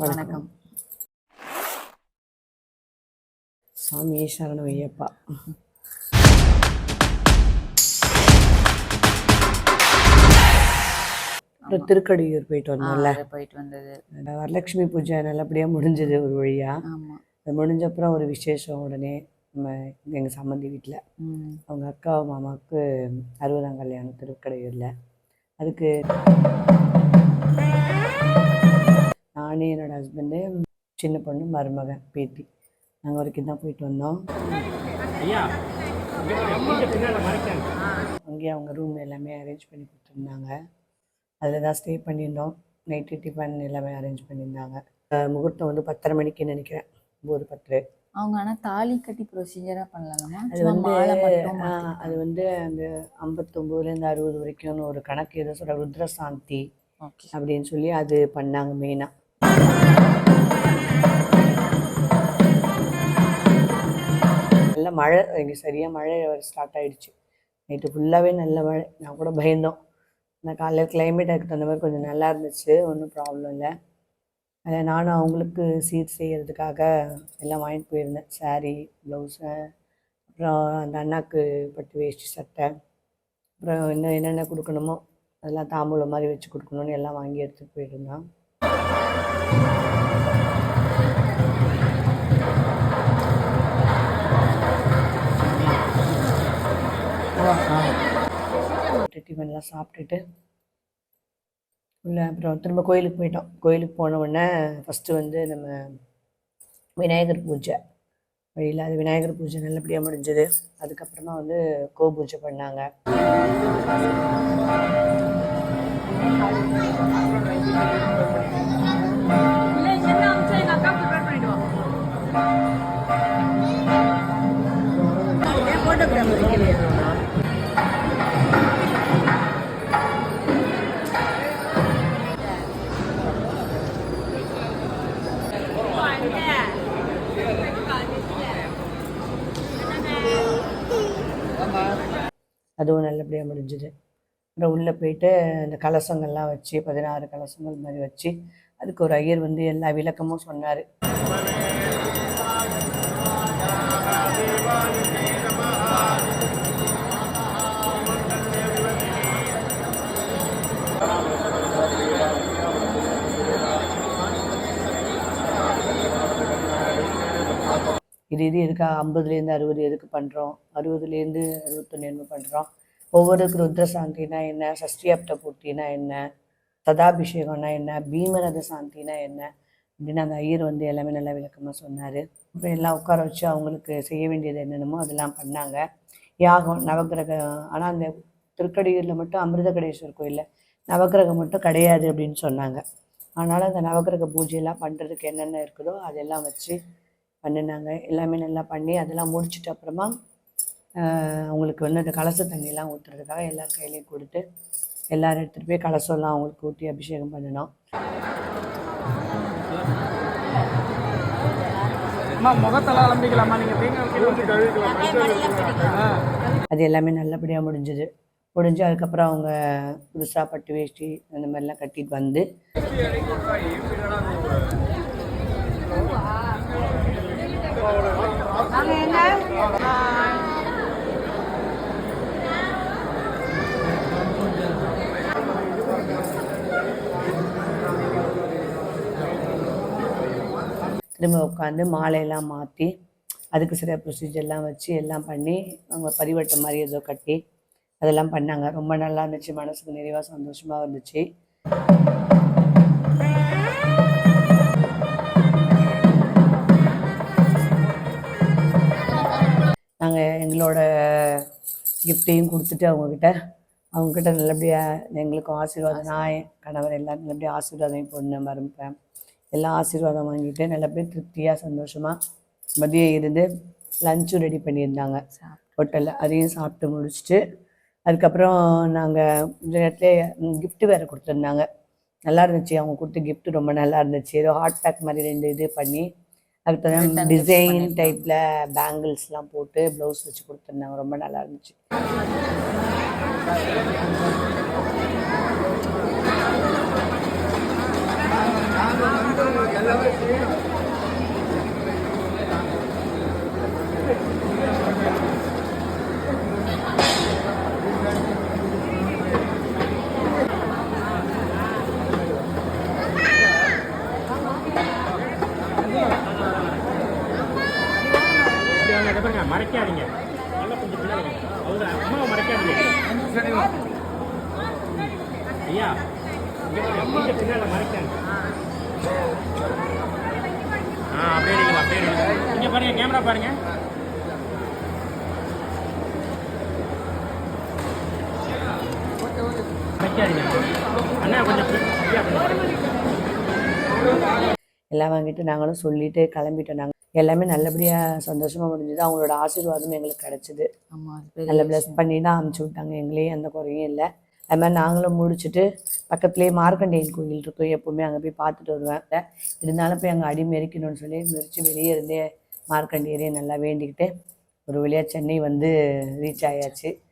வணக்கம். சாமியே சரணம் ஐயப்பா. அப்புறம் திருக்கடையூர் போயிட்டு வந்தோம்ல, போயிட்டு வந்தது. வரலட்சுமி பூஜை நல்லபடியாக முடிஞ்சது ஒரு வழியாக. ஆமாம். அது முடிஞ்சப்புறம் ஒரு விசேஷம். உடனே நம்ம எங்கள் சம்மந்தி வீட்டில் அவங்க அக்கா மாமாவுக்கு 60ஆம் கல்யாணம் திருக்கடையூரில். அதுக்கு நானே என்னோடய ஹஸ்பண்டு, சின்ன பொண்ணு, மருமகன், பேத்தி, நாங்கள் வரைக்கும் தான் போயிட்டு வந்தோம். அங்கேயே அவங்க ரூம் எல்லாமே அரேஞ்ச் பண்ணி கொடுத்துருந்தாங்க. அதில் தான் ஸ்டே பண்ணியிருந்தோம். நைட்டு டிஃபன் எல்லாமே அரேஞ்ச் பண்ணியிருந்தாங்க. முகூர்த்தம் வந்து 10:30 மணிக்கு நினைக்கிறேன், 9:10. அவங்க ஆனால் தாலி கட்டி ப்ரொசீஜராக பண்ணலாமா? அது வந்து அந்த 59லேருந்து 60 வரைக்கும்னு ஒரு கணக்கு ஏதோ சொல்கிற ருத்ரசாந்தி அப்படின்னு சொல்லி அது பண்ணாங்க மெயினாக. நல்ல மழை, இங்கே சரியாக மழை ஸ்டார்ட் ஆகிடுச்சு. நைட்டு ஃபுல்லாகவே நல்ல மழை. நான் கூட பயந்தோம். ஆனால் காலையில் கிளைமேட் அதுக்கு தகுந்த மாதிரி கொஞ்சம் நல்லா இருந்துச்சு, ஒன்றும் ப்ராப்ளம் இல்லை. அதை நானும் அவங்களுக்கு சீர் செய்கிறதுக்காக எல்லாம் வாங்கிட்டு போயிருந்தேன். சாரீ, ப்ளவுஸு, அப்புறம் அந்த அண்ணாக்கு பட்டு வேஷ்டி சட்டை, அப்புறம் இன்னும் என்னென்ன கொடுக்கணுமோ அதெல்லாம் தாம்பூலம் மாதிரி வச்சு கொடுக்கணுன்னு எல்லாம் வாங்கி எடுத்துகிட்டு போயிருந்தான். டிஃபன்லாம் சாப்பிட்டுட்டு இல்லை அப்புறம் திரும்ப கோயிலுக்கு போயிட்டோம். கோயிலுக்கு போன உடனே ஃபஸ்ட்டு வந்து நம்ம விநாயகர் பூஜை வழியில், அது விநாயகர் பூஜை நல்லபடியாக முடிஞ்சது. அதுக்கப்புறமா வந்து கோ பூஜை பண்ணாங்க. அதுவும் நல்லபடியாக முடிஞ்சுது. அப்புறம் உள்ளே போயிட்டு அந்த கலசங்கள்லாம் வச்சு 16 கலசங்கள் மாதிரி வச்சு அதுக்கு ஒரு ஐயர் வந்து எல்லா விளக்கமும் சொன்னார். இது எதுக்காக 50லேருந்து 60 எதுக்கு பண்ணுறோம், 60லேருந்து 61 என்ன பண்ணுறோம், ஒவ்வொருக்கு ருத்ரசாந்தினா என்ன, சஷ்டியாப்த பூர்த்தினா என்ன, சதாபிஷேகம்னா என்ன, பீமரத சாந்தினா என்ன அப்படின்னு அந்த ஐயர் வந்து எல்லாமே நல்லா விளக்கமாக சொன்னார். அப்புறம் எல்லாம் உட்கார வச்சு அவங்களுக்கு செய்ய வேண்டியது என்னென்னமோ அதெல்லாம் பண்ணாங்க. யாகம், நவகிரகம். ஆனால் அந்த திருக்கடையூரில் மட்டும் அமிர்தகடேஸ்வர் கோயிலில் நவகிரகம் மட்டும் கிடையாது அப்படின்னு சொன்னாங்க. அதனால் அந்த நவகிரக பூஜையெல்லாம் பண்ணுறதுக்கு என்னென்ன இருக்குதோ அதெல்லாம் வச்சு பண்ணினாங்க. எல்லாமே நல்லா பண்ணி அதெல்லாம் முடிச்சுட்டு அப்புறமா அவங்களுக்கு வந்து அந்த கலச தண்ணியெல்லாம் ஊற்றுறதுக்காக எல்லார் கையிலையும் கொடுத்து எல்லோரும் எடுத்துகிட்டு போய் கலசம்லாம் அவங்களுக்கு ஊற்றி அபிஷேகம் பண்ணினோம். அது எல்லாமே நல்லபடியாக முடிஞ்சுது. முடிஞ்சு அதுக்கப்புறம் அவங்க புதுசாக பட்டு வேஷ்டி அந்த மாதிரிலாம் கட்டிட்டு வந்து திரும்ப உட்காந்து மாலையெல்லாம் மாற்றி அதுக்கு சில ப்ரொசீஜர்லாம் வச்சு எல்லாம் பண்ணி அவங்க பரிவட்டம் மாதிரி ஏதோ கட்டி அதெல்லாம் பண்ணாங்க. ரொம்ப நல்லா இருந்துச்சு, மனசுக்கு நிறைவாக சந்தோஷமாக இருந்துச்சு. நாங்கள் எங்களோட கிஃப்டையும் கொடுத்துட்டு அவங்கக்கிட்ட நல்லபடியாக எங்களுக்கும் ஆசீர்வாதம், நான் கணவர் எல்லாம் நல்லபடியாக ஆசீர்வாதம், பொண்ணு மருமகன் எல்லாம் ஆசீர்வாதம் வாங்கிட்டு நல்லபடியாக திருப்தியாக சந்தோஷமாக மதியம் இருந்து லஞ்சும் ரெடி பண்ணியிருந்தாங்க ஹோட்டலில். அதையும் சாப்பிட்டு முடிச்சுட்டு அதுக்கப்புறம் நாங்கள் இந்த இடத்துல கிஃப்ட்டு வேறு கொடுத்துருந்தாங்க. நல்லா இருந்துச்சு. அவங்க கொடுத்த கிஃப்ட்டு ரொம்ப நல்லா இருந்துச்சு. ஏதோ ஹாட் பேக் மாதிரி 2 இது பண்ணி அதுக்கு டிசைன் டைப்பில் பேங்கிள்ஸ்லாம் போட்டு ப்ளவுஸ் வச்சு கொடுத்துருந்தாங்க. ரொம்ப நல்லா இருந்துச்சு. மறைக்காதீங்க, நல்லா கொஞ்சம் பின்னாடி வாங்க. அவங்க அம்மாவை மறைக்காதீங்க. ஐயா கொஞ்சம் பின்னால மறைக்காங்க. அப்படியே எடுங்க, அப்படியே எடுங்க. இங்க பாருங்க, கேமரா பாருங்க. மறைக்காதீங்க அண்ணா, கொஞ்சம் ஐயா எல்லாம் வாங்கிட்டு நாங்களும் சொல்லிட்டு கிளம்பிட்டோம். நாங்கள் எல்லாமே நல்லபடியாக சந்தோஷமாக முடிஞ்சது. அவங்களோட ஆசீர்வாதம் எங்களுக்கு கிடச்சிது. ஆமா, அது பெரிய நல்லா ப்ளஸ் விஷயம். பண்ணி தான் அமுச்சு விட்டாங்க. எங்களையும் எந்த குறையும் இல்லை. அது மாதிரி நாங்களும் முடிச்சுட்டு பக்கத்துலேயே மார்க்கண்டேயன் கோயில் இருக்கும், எப்போவுமே அங்கே போய் பார்த்துட்டு வருவேன். இருந்தாலும் போய் அங்கே அடி மெரிக்கணும்னு சொல்லி மெரிச்சு வெளியே இருந்தே மார்க்கண்டேயரே நல்லா வேண்டிக்கிட்டு ஒரு வழியாக சென்னை வந்து ரீச் ஆயாச்சு.